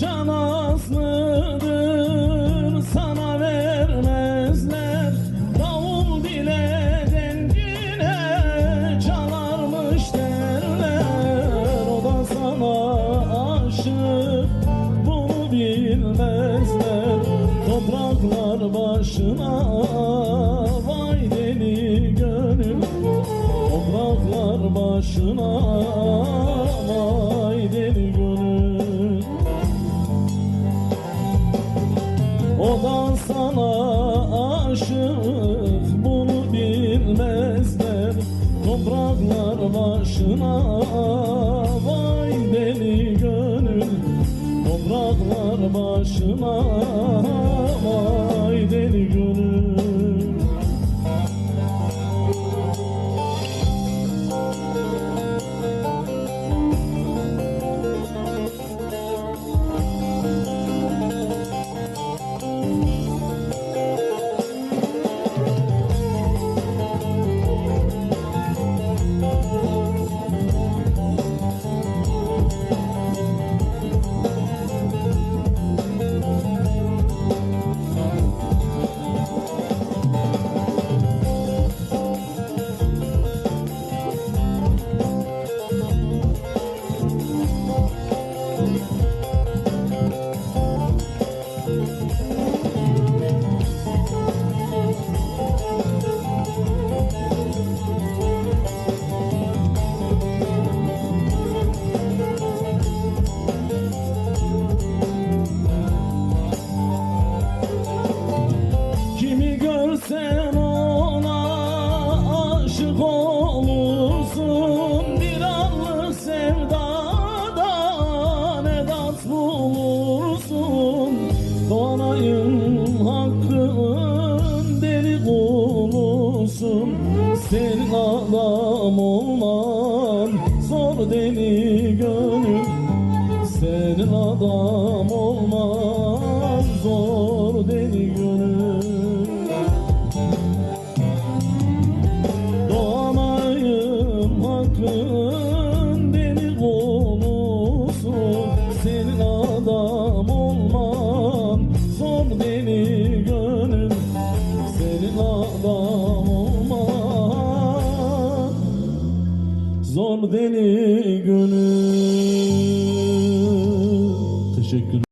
can aslıdır, sana vermezler. Davul bile dengine çalarmış derler. O da sana aşık, bunu bilmezler. Topraklar başına, vay deli gönül. Topraklar başına, vay deli gönül. O da sana aşık, bunu bilmezler. Topraklar başına, vay deli gönül. Topraklar başına, vay deli gönül. Sen ona aşık olursun, bir anlık sevdadan edat bulursun. Doğanayım hakkın deli kulusun. Senin adam olman zor deli gönül. Senin adam olman zor deli gönül. Hakkın deli kulusun. Senin adam olman zor deli gönül. Senin adam olman zor deli gönül.